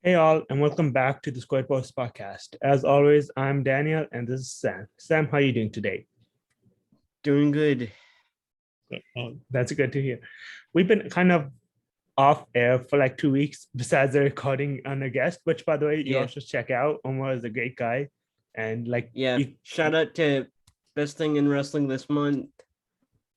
Hey all, and welcome back to the Square Post podcast. As always, I'm Daniel, and this is Sam. Sam, how are you doing today? Doing good. Oh, that's good to hear. We've been kind of off air for like 2 weeks, besides the recording on a guest, which, by the way, you Yeah, also check out. Omar is a great guy, and like yeah. you, Shout out to Best Thing in Wrestling this month.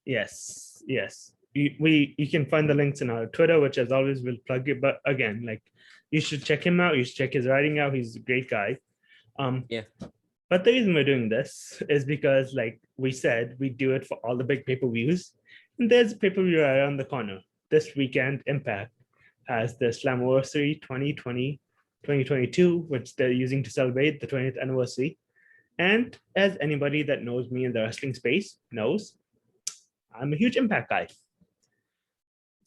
yes, you can find the links in our Twitter, which as always will plug it. But again, like you should check him out. You should check his writing out. He's a great guy. Um, Yeah, But the reason we're doing this is because, like we said, we do it for all the big pay-per-views. And there's a pay-per-view right around the corner. This weekend, Impact has the Slammiversary 2022, which they're using to celebrate the 20th anniversary. And as anybody that knows me in the wrestling space knows, I'm a huge Impact guy.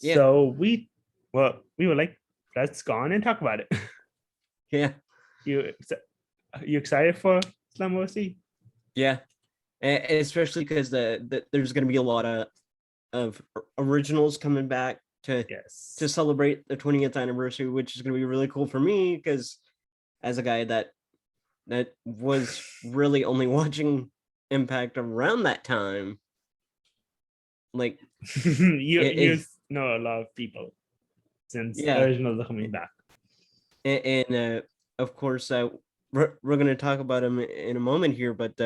yeah, So we were like, let's go on and talk about it. yeah, You you excited for Slammiversary? yeah. Especially because there's going to be a lot of originals coming back to Yes. celebrate the 20th anniversary, which is going to be really cool for me because as a guy that was really only watching Impact around that time, like you it know a lot of people since yeah, originals are coming back. and of course we're going to talk about him in a moment here, but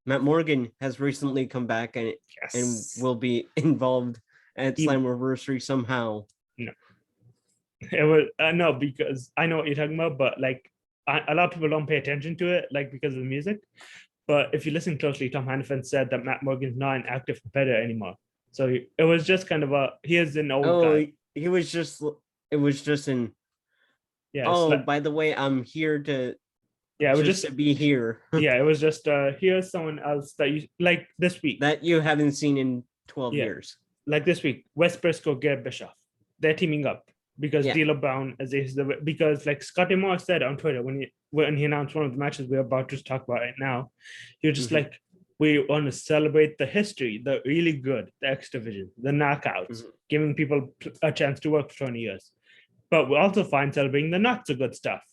Matt Morgan has recently come back and Yes. will be involved at He, Slammiversary somehow. no, it was no, because I know what you're talking about, but like a lot of people don't pay attention to it, like because of the music. But if you listen closely, Tom Hannafin said that Matt Morgan's not an active competitor anymore. So it was just kind of he is an old Oh, guy. he was just it was just in. Yeah, it's Oh, like by the way, I'm here to yeah, it was just just to be here yeah, it was just here's someone else that you like this week. that you haven't seen in 12 Yeah, years. like this week, West Briscoe, Garrett Bischoff, they're teaming up because Yeah. D'Lo Brown is because like Scotty Moore said on Twitter when he announced one of the matches we're about to talk about right now, he was just Mhm, like, we want to celebrate the history, the really good, the X division, the knockouts, mhm. giving people a chance to work for 20 years. But we also find celebrating the not so good stuff,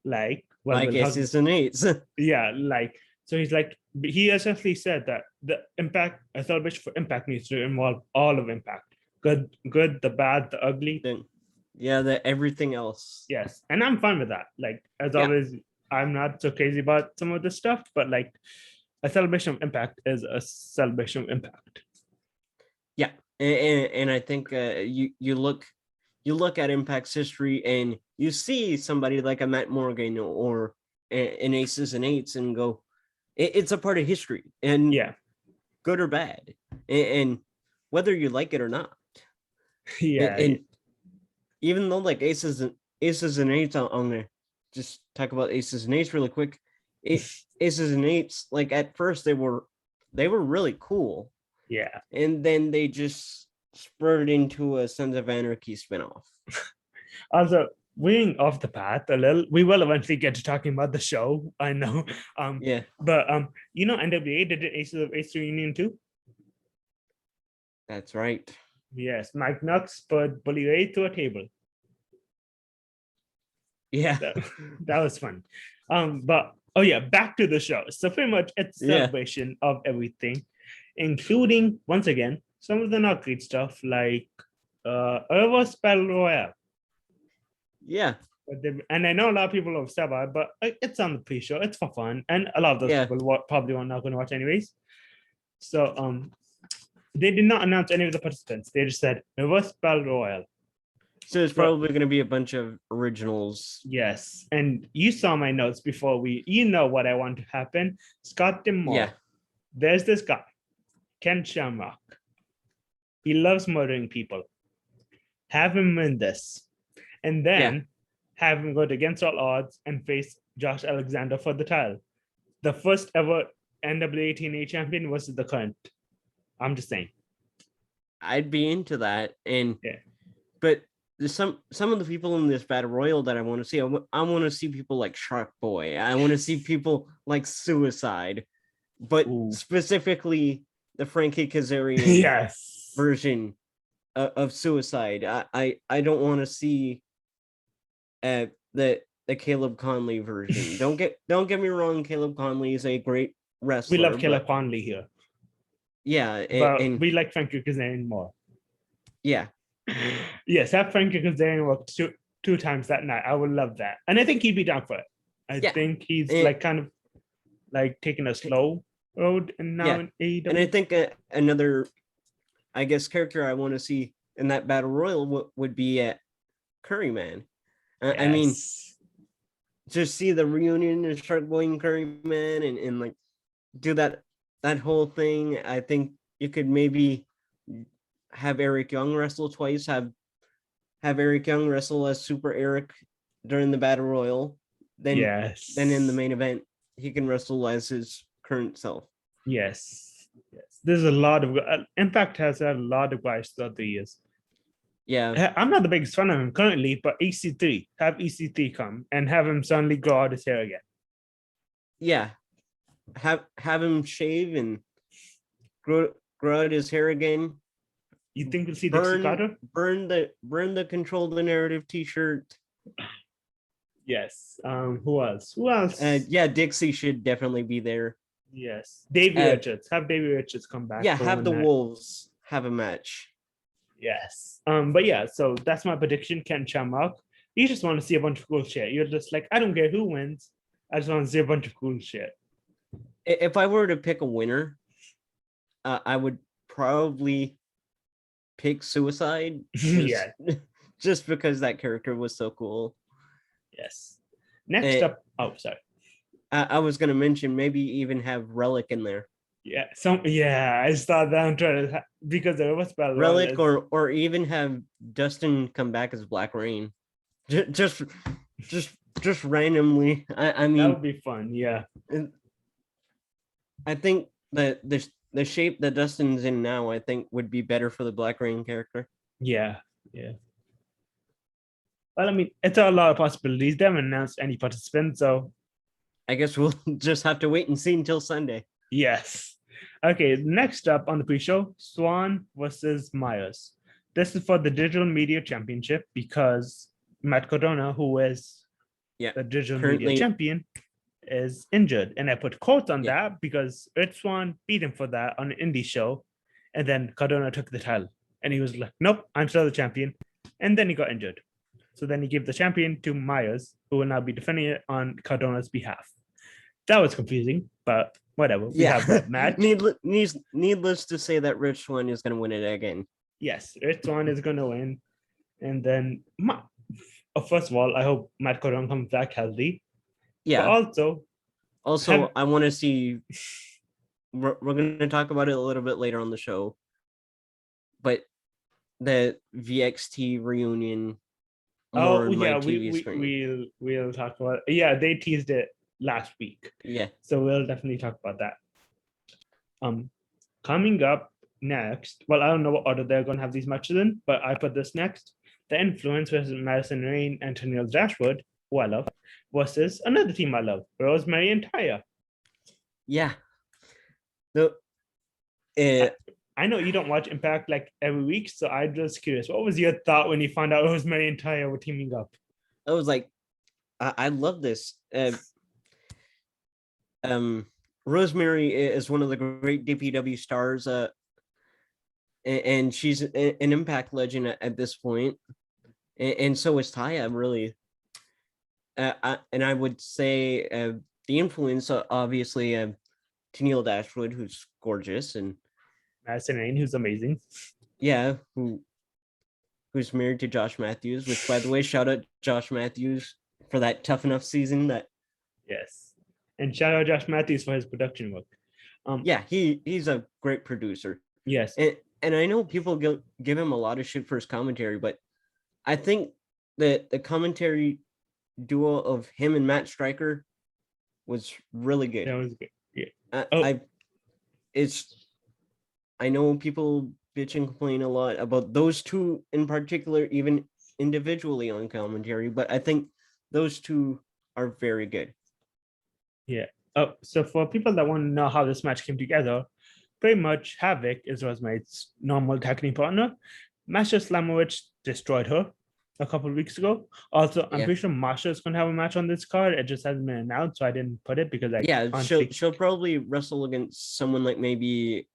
like Like we'll talk. S's and eights. Yeah, like so he's like he essentially said that the impact a celebration for impact needs to involve all of impact, good, the bad, the ugly. Then yeah, the everything else. Yes, and I'm fine with that. Like as Yeah, always, I'm not so crazy about some of this stuff, but like a celebration of impact is a celebration of impact. yeah, and I think you look at Impact's history and you see somebody like a Matt Morgan or an Aces and Eights and go, it's a part of history and Yeah. good or bad, and whether you like it or not. Yeah, And even though like Aces and Eights, I'm gonna just talk about Aces and Eights really quick. Aces and Eights, like at first they were really cool, yeah. and then they just spurred into a Sons of Anarchy spinoff. Also, wearing off the path a little, we will eventually get to talking about the show. I know. Yeah, But NWA did the Aces of Ace reunion too. that's right. Yes, Mike Knox put Bully Ray to a table. Yeah, That, that was fun. But oh yeah, back to the show. So pretty much it's a yeah, celebration of everything, including once again some of the not great stuff like a reverse battle royale. yeah, And I know a lot of people have said about it, but it's on the pre-show. It's for fun, and a lot of those yeah. people probably are not going to watch anyways. So they did not announce any of the participants. They just said reverse battle royale. So there's But probably going to be a bunch of originals. yes, and you saw my notes before you know what I want to happen. Scott Yeah, Demore. There's this guy, Ken Shamrock. He loves murdering people. Have him win this, and yeah. then have him go against all odds and face Josh Alexander for the title. The first ever NWA TNA champion versus the current. I'm just saying. I'd be into that. And Yeah. but there's some of the people in this battle royal that I want to see. I want to see people like Shark Boy. I want to see people like Suicide, but Ooh. specifically the Frankie Kazarian Yes. version of Suicide. I don't want to see the Caleb Conley version. Don't get me wrong, Caleb Conley is a great We wrestler. love Caleb but Conley here, yeah, but and we like Frankie Kazarian more. yeah, Yes, have Frankie Kazarian work two times that night. I would love that, and I think he'd be down for it. I yeah, think he's and, like kind of like taking a slow road, and now yeah, in AEW. and I think another, I guess, character I want to see in that battle royal would be Curryman. I mean, Yes. just see the reunion and start going Curryman and like do that whole thing. I think you could maybe have Eric Young wrestle twice. Have Eric Young wrestle as Super Eric during the battle royal. Then Yes. in the main event, he can wrestle as his current self. Yes. Yes. There's a lot of Impact has had a lot of guys throughout the years. Yeah, I'm not the biggest fan of him currently, but EC3, have EC3 come and have him suddenly grow out his hair again. yeah. Have him shave and grow out his hair again. You think we'll see Dixie Carter? Burn the Control the Narrative t-shirt. Yes. Who else? Who else? Yeah, Dixie should definitely be there. Yes. Davey Richards. Have Davey Richards come back. Yeah, have the Wolves have a match. Yes. But yeah, so that's my prediction, Ken Shamrock. You just want to see a bunch of cool shit. You're just like, I don't care who wins. I just want to see a bunch of cool shit. If I were to pick a winner, I would probably pick Suicide. Yeah. Just because that character was so cool. Yes. Next up, sorry. I was gonna mention maybe even have Relic in there. Yeah, I started down trying to because there was Relic or even have Dustin come back as Black Rain. Just randomly. I mean, that would be fun. Yeah. I think that the shape that Dustin's in now, I think would be better for the Black Rain character. Yeah. Well, I mean, it's a lot of possibilities. They haven't announced any participants, so I guess we'll just have to wait and see until Sunday. Yes. Okay, next up on the pre-show, Swan versus Myers. This is for the Digital Media Championship because Matt Cardona, who is the Digital Media Champion, is injured. And I put quotes on that because Rich Swan beat him for that on an indie show. And then Cardona took the title. And he was like, nope, I'm still the champion. And then he got injured. So then he gave the champion to Myers, who will now be defending it on Cardona's behalf. That was confusing, but whatever. We have that match. Needless to say that Rich Swan is going to win it again. Yes, Rich Swan is going to win. And then, first of all, I hope Matt Cardona comes back healthy. Yeah. But also, I want to see. We're going to talk about it a little bit later on the show, but the VXT reunion. We'll talk about it. Yeah, they teased it last week. Yeah. So we'll definitely talk about that. Coming up next, well, I don't know what order they're going to have these matches in, but I put this next. The Influence versus Madison Rayne and Tennille Dashwood, who I love, versus another team I love, Rosemary and Taya. Yeah. I know you don't watch Impact like every week, so I'm just curious. What was your thought when you found out Rosemary and Taya were teaming up? I was like, I love this. Rosemary is one of the great DPW stars, and she's an Impact legend at this point, and so is Taya, really. And I would say the Influence, obviously, Tennille Dashwood, who's gorgeous, and Madison Rayne, who's amazing. Yeah, who's married to Josh Matthews, which, by the way, shout out Josh Matthews for that Tough Enough season. Yes. And shout out Josh Matthews for his production work. Yeah, he's a great producer. Yes. And I know people give him a lot of shit for his commentary, but I think that the commentary duo of him and Matt Stryker was really good. That was good. Yeah. I know people bitch and complain a lot about those two in particular, even individually on commentary, but I think those two are very good. Yeah. So for people that want to know how this match came together, pretty much Havoc is Rosemary's normal tag team partner. Masha Slamovich destroyed her. a couple of weeks ago. Also, I'm Yeah. pretty sure Masha is going to have a match on this card. It just hasn't been announced, so I didn't put it because I Yeah, honestly, she'll probably wrestle against someone like maybe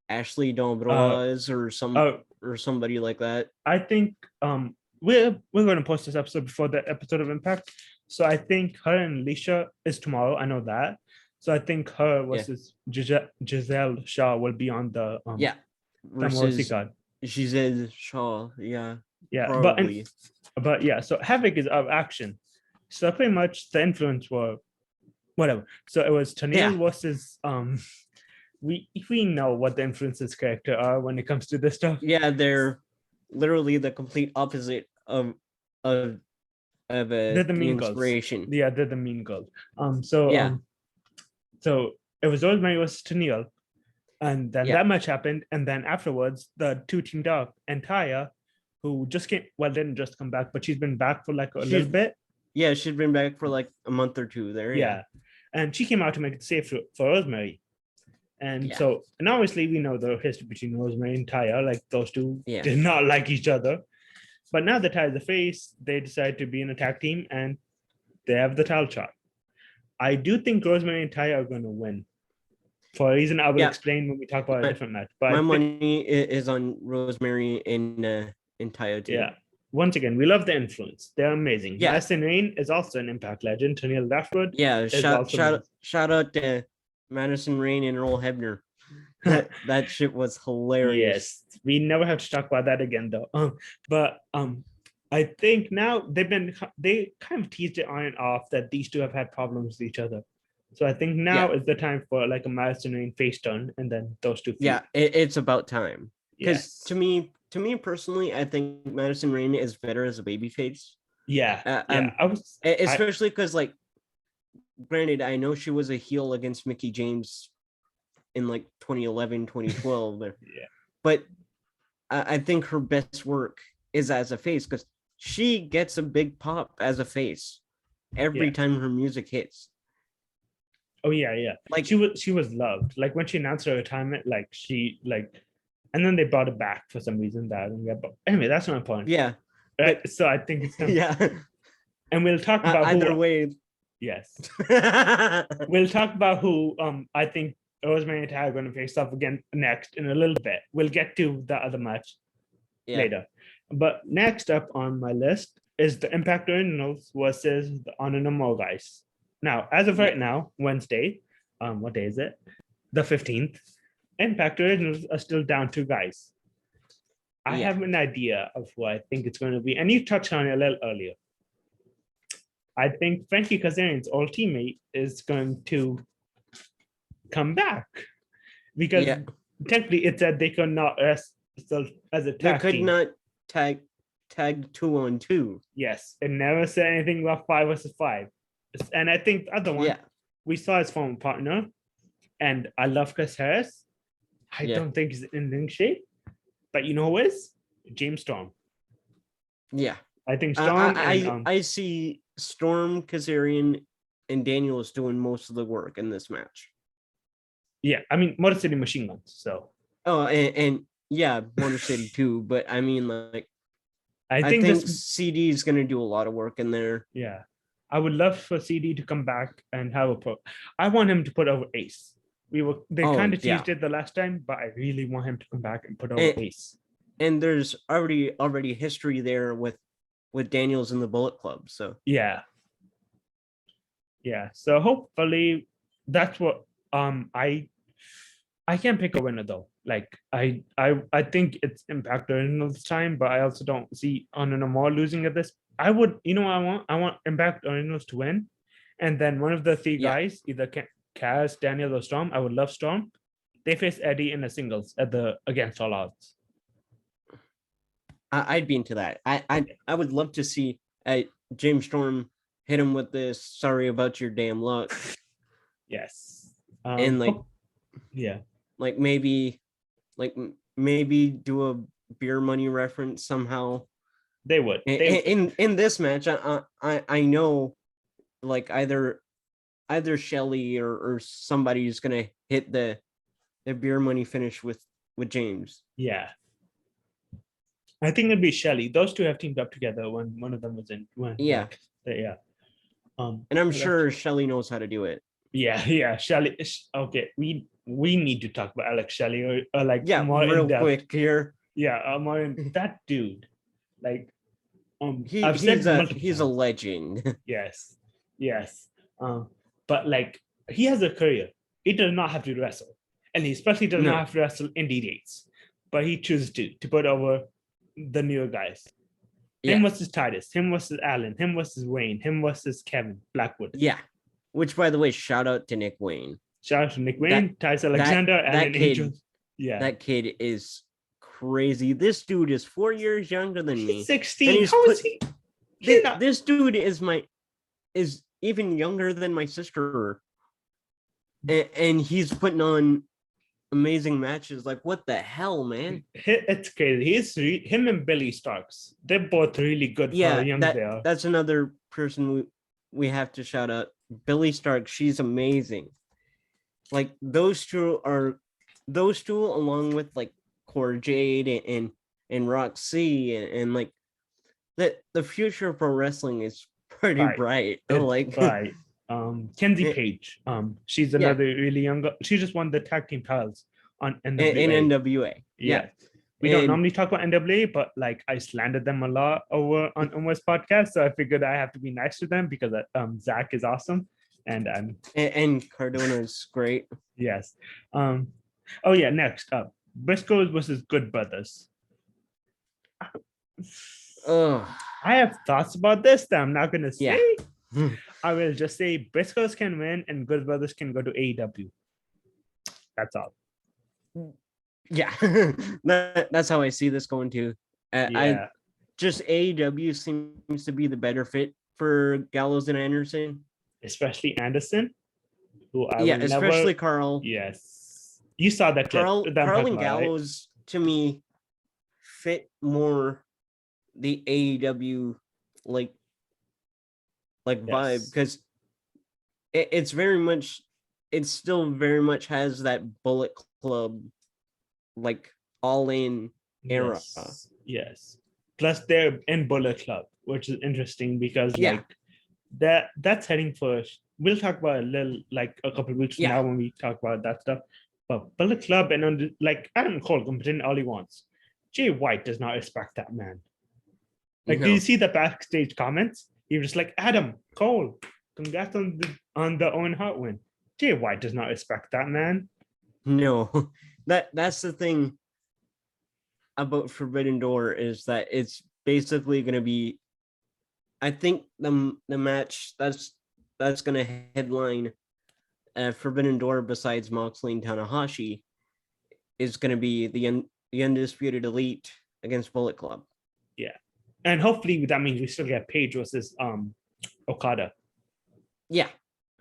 Ashley uh, Dombroaz uh, or somebody like that. I think we're going to post this episode before the episode of Impact. So I think her and Alicia is tomorrow. I know that. So I think her Yeah. versus Giselle Shaw will be on Yeah. the Morrissey Versus card. Giselle Shaw. Yeah. Yeah, Probably. but yeah. So Havoc is of action. So pretty much the influence were whatever. So it was Yeah. Tennille versus we know what the influences character are when it comes to this stuff. Yeah, they're literally the complete opposite of They're the the mean girls. inspiration. Yeah, they're the mean girls. Yeah. So it was Rosemary versus Tennille, and then Yeah. that match happened, and then afterwards the two teamed up, and Taya, who just came, well, didn't just come back, but she's been back for like a She's little bit. Yeah, she'd been back for like a month or two there. Yeah, and she came out to make it safe for Rosemary. And Yeah. so, and obviously, we know the history between Rosemary and Taya. Like those two Yeah. did not like each other. But now that Taya's the face, they decide to be in a tag team, and they have the title shot. I do think Rosemary and Taya are going to win for a reason I will Yeah. explain when we talk about a different match. But My I think, money is on Rosemary and Taya too. yeah, once again, we love the influence. They're amazing. Yeah. Madison Rain is also an Impact legend. Tennille Dashwood Yeah, is also amazing. shout out to Madison Rain and Earl Hebner. That shit was hilarious. Yes, we never have to talk about that again though. But I think now they kind of teased it on and off that these two have had problems with each other. So I think now is the time for like a Madison Rain face turn, and then those two. Yeah, it's about time. Because Yes. to me personally, I think Madison Rain is better as a babyface. Yeah, especially because like, granted, I know she was a heel against Mickie James in like 2011, 2012, yeah, but I think her best work is as a face because she gets a big pop as a face every time her music hits. Oh yeah. Like she was loved. Like when she announced her retirement, like and then they brought it back for some reson that I don't get. But anyway, that's not important. Yeah. Right. But, so I think it's time. Yeah. And we'll talk about either way. Yes. We'll talk about who I think Rosemary and Taya are going to face off again next in a little bit. We'll get to the other match later. But next up on my list is the Impact Originals versus the Honor No More guys. Now, as of right now, Wednesday, what day is it? The 15th. Impact Originals are still down 2 guys. I have an idea of who I think it's going to be, and you touched on it a little earlier. I think Frankie Kazarian's old teammate is going to come back because technically it said they could not wrestle as a tag team. They could not tag 2-on-2. Yes, it never said anything about 5 versus 5. And I think the other one, we saw his former partner, and I love Chris Harris. I don't think he's in ring shape, but you know who is? James Storm. Yeah, I think Storm. I see Storm, Kazarian, and Daniels doing most of the work in this match. Yeah, I mean Motor City Machine Guns. So. Oh, and yeah, Motor City too. But I mean, like, I think CD is going to do a lot of work in there. Yeah, I would love for CD to come back and have a pro. I want him to put over Ace. They kind of teased it the last time, but I really want him to come back and put over Ace. And there's already history there with Daniels in the Bullet Club. So yeah. So hopefully that's what I can't pick a winner though. Like I think it's Impact Originals time, but I also don't see Honor No More losing at this. I would, I want Impact Originals to win, and then one of the 3 guys, either Kaz, Daniel, or Storm. I would love Storm. They face Eddie in a singles against all odds. I'd be into that. I would love to see James Storm hit him with this "sorry about your damn luck." Yes, and like maybe do a beer money reference somehow. They would. In this match, I know, like either Shelly or somebody is gonna hit the beer money finish with James. Yeah. I think it'd be Shelly. Those two have teamed up together when one of them was in. When Yeah. yeah. And I'm but sure Shelly knows how to do it. yeah. Shelly. Okay, we need to talk about Alex Shelley or like Yeah, more in real depth. quick here. Yeah, more in that dude. Like, I've he's said a multiple he's a times. legend. Yes. But like he has a career. He does not have to wrestle, and he especially does not No. have to wrestle indie dates. But he chooses to put over the newer guys. Him Yeah. versus Titus, him versus Allen, him versus Wayne, him versus Kevin Blackwood. Yeah. Which, by the way, shout out to Nick Wayne. Shout out to Nick Wayne, Titus Alexander, Allen Angel. Yeah. That kid is crazy. This dude is 4 years younger than me. He's 16. And How is he? This dude is even younger than my sister. And he's putting on amazing matches. Like, what the hell, man? It's crazy. Him and Billy Starks. They're both really good for how young they are. That's another person we have to shout out. Billy Stark, she's amazing. Like those two along with like Cora Jade and Roxy and like that the future of pro wrestling is pretty bright. Like right. Kenzie Page. She's another really younger. She just won the tag team titles on NWA. In NWA. Yeah. We don't normally talk about NWA, but like I slandered them a lot over on Uma's podcast, so I figured I have to be nice to them because Zach is awesome, and Cardona is great. Yes. Oh yeah. Next up, Briscoes versus Good Brothers. I have thoughts about this that I'm not gonna say. Yeah. I will just say Briscoes can win and Good Brothers can go to AEW. That's all. Yeah, that's how I see this going too. I just AEW seems to be the better fit for Gallows and Anderson, especially Anderson, who especially Carl. Yes, you saw that clip. Carl and Gallows to me fit more the AEW like vibe because it's still very much has that Bullet Club like all in era. Yes. Plus they're in Bullet Club, which is interesting because like that's heading for, we'll talk about a couple of weeks from now when we talk about that stuff. But Bullet Club and like Adam Cole can pretend all he wants. Jay White does not respect that man. Like, do you see the backstage comments? He was just like, Adam Cole, congrats on the Owen Hart win. Jay White does not respect that man. No, that's the thing about Forbidden Door is that it's basically going to be, I think the match that's going to headline Forbidden Door besides Moxley and Tanahashi is going to be the Undisputed Elite against Bullet Club. Yeah. And hopefully that means we still get Page versus Okada. Yeah.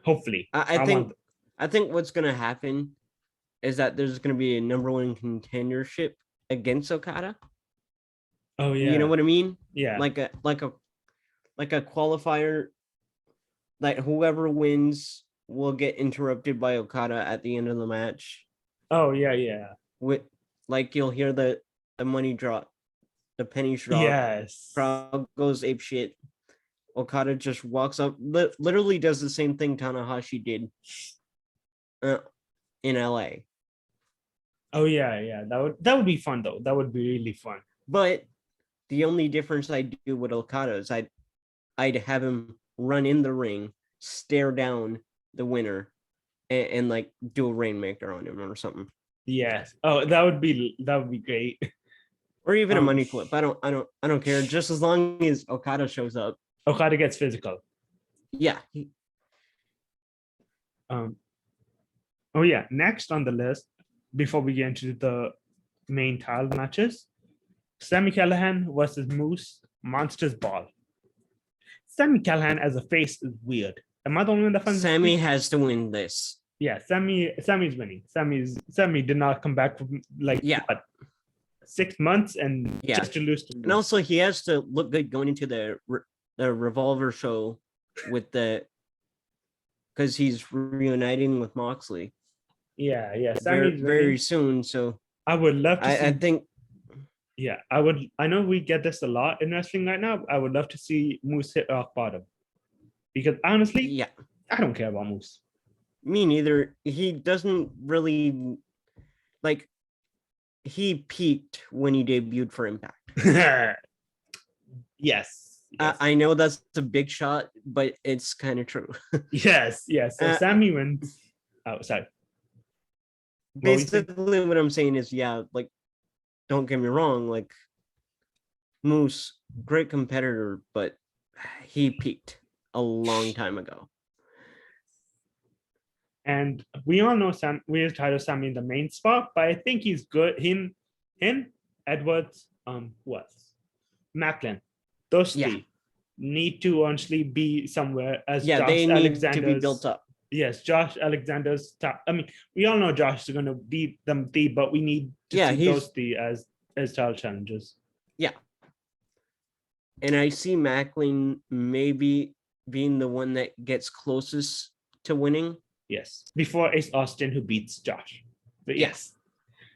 Hopefully. I think what's going to happen is that there's going to be a number one contendership against Okada. Oh yeah. You know what I mean? Yeah. Like a qualifier that whoever wins will get interrupted by Okada at the end of the match. Oh yeah. With like you'll hear the money drop, the pennies drop. Yes. Crowd goes ape shit. Okada just walks up, literally does the same thing Tanahashi did in LA. Oh yeah. That would be fun though. That would be really fun. But the only difference I do with Okada is I'd have him run in the ring, stare down the winner, and like do a rainmaker on him or something. Yes. Oh, that would be great. Or even a money clip. I don't care. Just as long as Okada shows up. Okada gets physical. Yeah. Oh yeah. Next on the list, before we get into the main title matches, Sami Callihan versus Moose Monsters Ball. Sami Callihan as a face is weird. Am I the only one that finds Sami has to win this? Yeah, Sami's winning. Sami did not come back from what, 6 months and just to lose to Moose. And also he has to look good going into the Revolver show with because he's reuniting with Moxley. Yeah. Very soon. So I would love to. I think Yeah, I know we get this a lot in wrestling right now. I would love to see Moose hit rock bottom because honestly, Yeah, I don't care about Moose. me neither. He doesn't really like. He peaked when he debuted for Impact. Yes, yes, I know that's a big shot, but it's kind of true. yes, yes. So Uh, Sammy wins. Oh, sorry. What were you saying? Basically, what I'm saying is, yeah, like, don't get me wrong, like, Moose, great competitor, but he peaked a long time ago. And we all know Sam. We have titled Sammy in the main spot, but I think he's good. Him, Edwards, who else? Macklin. Those Yeah, three need to honestly be somewhere as yeah, Josh they need to be built Alexander's. up. Yes, Josh Alexander's top. I mean, we all know Josh is going to beat them three, but we need to Yeah, see those he's three as title challengers. yeah, and I see Macklin maybe being the one that gets closest to winning. Yes, before Ace Austin, who beats Josh. But Yeah, yes,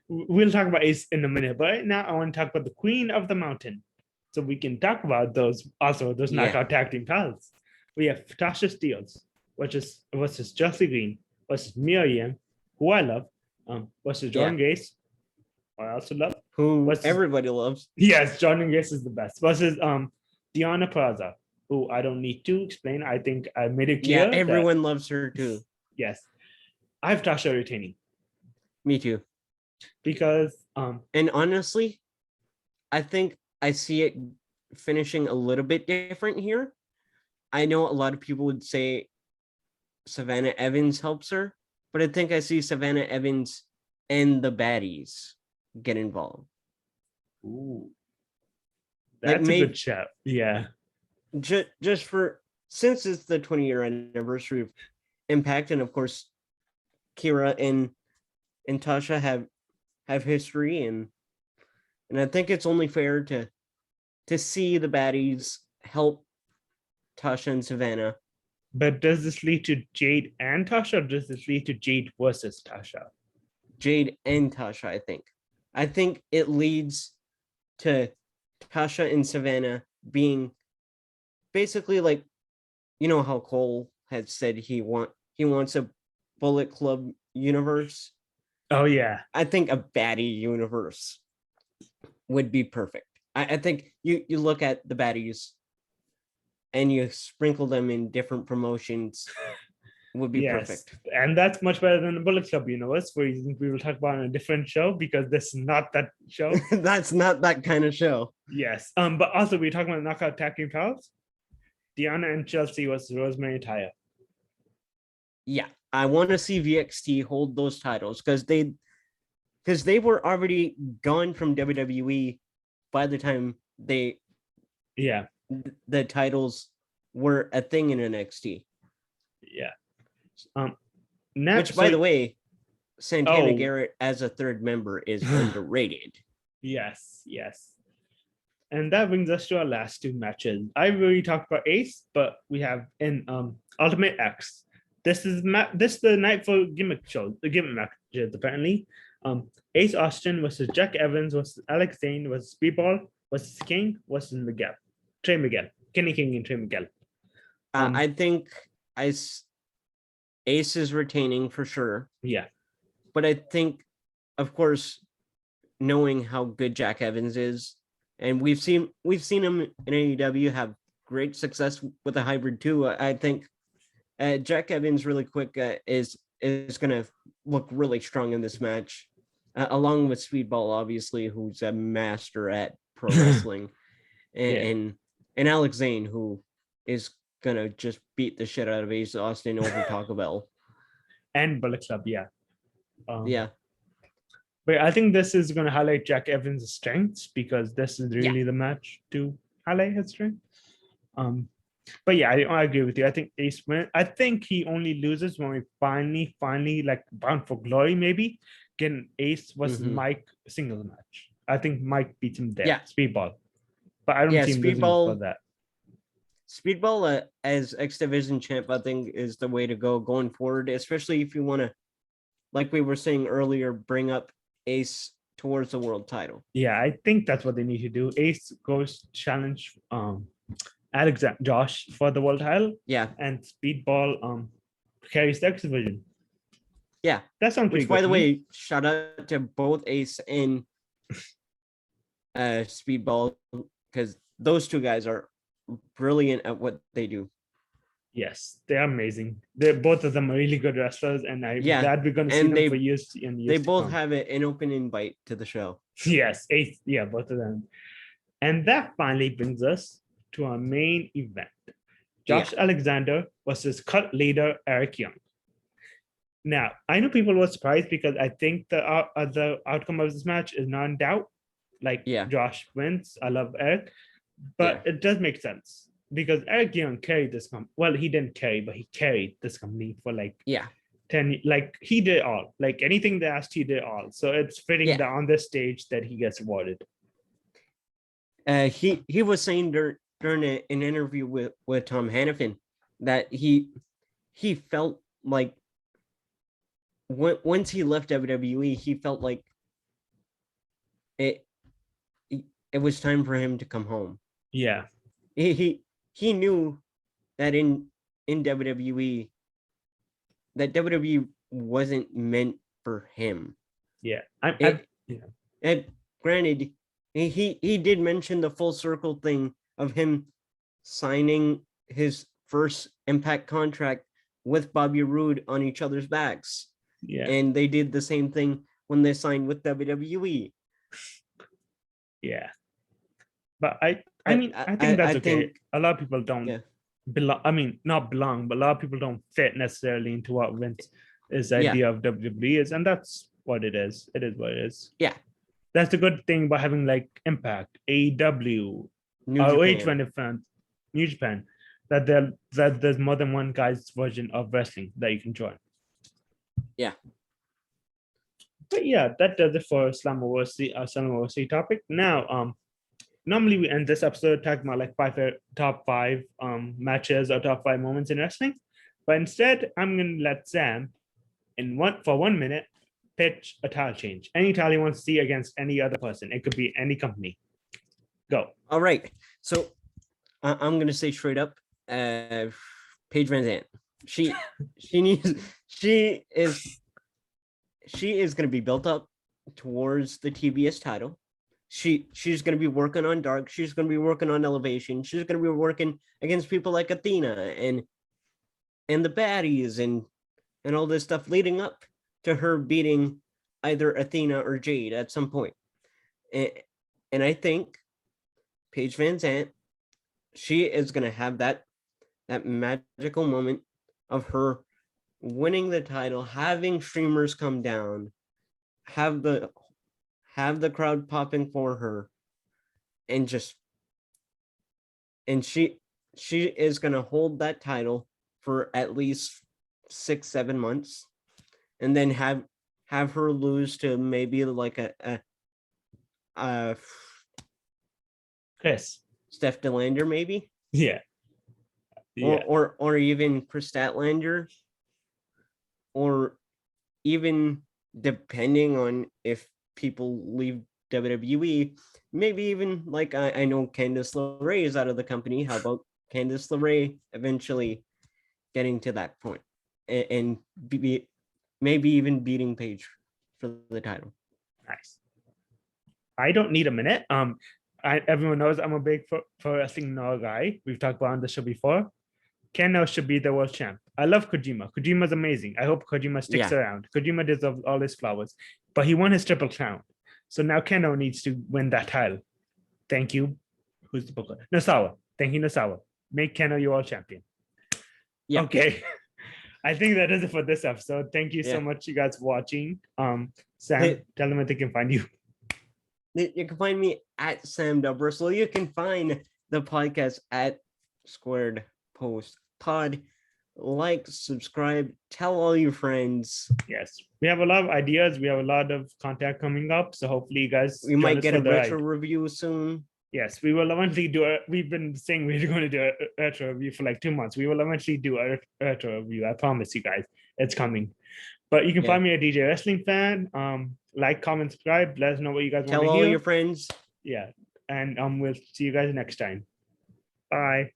we'll talk about Ace in a minute. But right now, I want to talk about the Queen of the Mountain, so we can talk about those yeah, knockout tag team titles. We have Tasha Steeles, which is versus Chelsea Green versus Miriam, who I love, versus yeah. Jordan Grace, who I also love. Who Versus everybody loves. yes, Jordan Grace is the best. Versus Deanna Praza, who I don't need to explain. I think I made it Yeah, clear that everyone loves her too. yes, I have Tasha retaining Me too. because And honestly, I think I see it finishing a little bit different here. I know a lot of people would say Savannah Evans helps her, but I think I see Savannah Evans and the baddies get involved. ooh, Like that's a good maybe shout. Yeah. just for since it's the 20-year anniversary of Impact, and of course Kira and Tasha have history, and I think it's only fair to see the baddies help Tasha and Savannah. But does this lead to Jade and Tasha, or does this lead to Jade versus Tasha? Jade and Tasha, I think. I think it leads to Tasha and Savannah being basically like, you know how Cole had said he wants a Bullet Club universe. Oh yeah. I think a baddie universe would be perfect. I think you look at the baddies and you sprinkle them in different promotions would be Yes. perfect. And that's much better than the Bullet Club universe, for reasons we will talk about in a different show because this is not that show. That's not that kind of show. Yes. But also we're talking about knockout tag team titles. Deanna and Chelsea versus Rosemary Taya. Yeah, I want to see VXT hold those titles because they were already gone from WWE by the time Yeah. the titles were a thing in NXT. Yeah. Which, by the way, Santana Garrett as a third member is underrated. Yes, yes. And that brings us to our last two matches. I really talked about Ace, but we have in Ultimate X. This is the night for gimmick shows, the gimmick matches apparently. Ace Austin versus Jack Evans versus Alex Zane versus Speedball versus King versus Miguel, Trey Miguel, Kenny King and Trey Miguel. I think Ace is retaining for sure. Yeah, but I think, of course, knowing how good Jack Evans is, and we've seen him in AEW have great success with a hybrid too. I think Jack Evans really quick is going to look really strong in this match, along with Speedball, obviously, who's a master at pro wrestling, and Alex Zane, who is gonna just beat the shit out of Ace Austin over Taco Bell and Bullet Club. Yeah, yeah. But I think this is going to highlight Jack Evans' strengths because this is really the match to highlight his strength. But yeah, I agree with you. I think Ace win. I think he only loses when we finally like Bound for Glory, maybe getting Ace versus Mike singles match. I think Mike beats him there. Yeah. Speedball. But I don't see him losing for that. Speedball as X Division champ, I think, is the way to go going forward, especially if you want to, like we were saying earlier, bring up Ace towards the world title. Yeah, I think that's what they need to do. Ace goes challenge Alexander Josh for the world title, Yeah, and Speedball carries the X division. yeah. That sounds pretty Which, good by the to me. way, shout out to both Ace and Speedball, because those two guys are brilliant at what they do. Yes, they're amazing. They're both of them are really good wrestlers, and I'm Yeah, glad we're going to see and them for years and they years to both come. have an open invite to the show. Yes, Ace, yeah, both of them. And that finally brings us to our main event. Josh Alexander versus cut leader Eric Young. Now, I know people were surprised because I think the outcome of this match is not in doubt. Like, Josh wins. I love Eric, but it does make sense because Eric Young carried this company. Well, he didn't carry, but he carried this company for like 10. Like, he did all. Like, anything they asked, he did all. So it's fitting that on this stage that he gets awarded. He was saying during an interview with Tom Hannafin that he felt like once he left WWE, he felt like it was time for him to come home. Yeah. He knew that in WWE that WWE wasn't meant for him. Yeah. And granted, he did mention the full circle thing of him signing his first Impact contract with Bobby Roode on each other's backs. Yeah. And they did the same thing when they signed with WWE. Yeah. But I think that's okay. A lot of people don't belong. I mean, not belong, but a lot of people don't fit necessarily into what Vince's idea of WWE is, and that's what it is. It is what it is. Yeah. That's the good thing about having like Impact, AEW, New Japan, that there's more than one guy's version of wrestling that you can join. Yeah. But yeah, that does it for Slammiversary topic. Now, normally we end this episode talking about like top five matches or top 5 moments in wrestling, but instead I'm gonna let Sam for 1 minute pitch a title change, any title you want to see against any other person. It could be any company. Go. All right, so I'm gonna say straight up, Paige Van Zandt. She is gonna be built up towards the TBS title. She's going to be working on Dark. She's going to be working on Elevation. She's going to be working against people like Athena and the baddies and all this stuff leading up to her beating either Athena or Jade at some point. And I think Paige Van Zandt, she is going to have that magical moment of her winning the title, having streamers come down, have the crowd popping for her, and she is going to hold that title for at least 6-7 months, and then have her lose to maybe like a Chris Steph DeLander, maybe. Yeah. Or even Chris Statlander, or even depending on if people leave WWE, maybe even like I know Candice LeRae is out of the company. How about Candice LeRae eventually getting to that point and maybe even beating Paige for the title? Nice. I don't need a minute. Everyone knows I'm a big pro wrestling guy. We've talked about on the show before. Keno should be the world champ. I love Kojima. Kojima's amazing. I hope Kojima sticks around. Kojima deserves all his flowers, but he won his Triple Crown. So now Keno needs to win that title. Thank you. Who's the booker? Nosawa. Thank you, Nosawa. Make Keno your world champion. Yeah. Okay. I think that is it for this episode. Thank you so much, you guys, for watching. Sam, tell them where they can find you. You can find me at Sam Dubrusel. You can find the podcast at Squared Post Pod. Like, subscribe, tell all your friends. Yes, we have a lot of ideas. We have a lot of content coming up, so hopefully you guys might get a retro review soon. Yes, we will eventually do it. We've been saying we're going to do a retro review for like 2 months. We will eventually do a retro review. I promise you guys, it's coming. But you can Yeah. find me a DJ Wrestling Fan. Like, comment, subscribe. Let us know what you guys want Tell to all hear. your friends. Yeah. And we'll see you guys next time. Bye.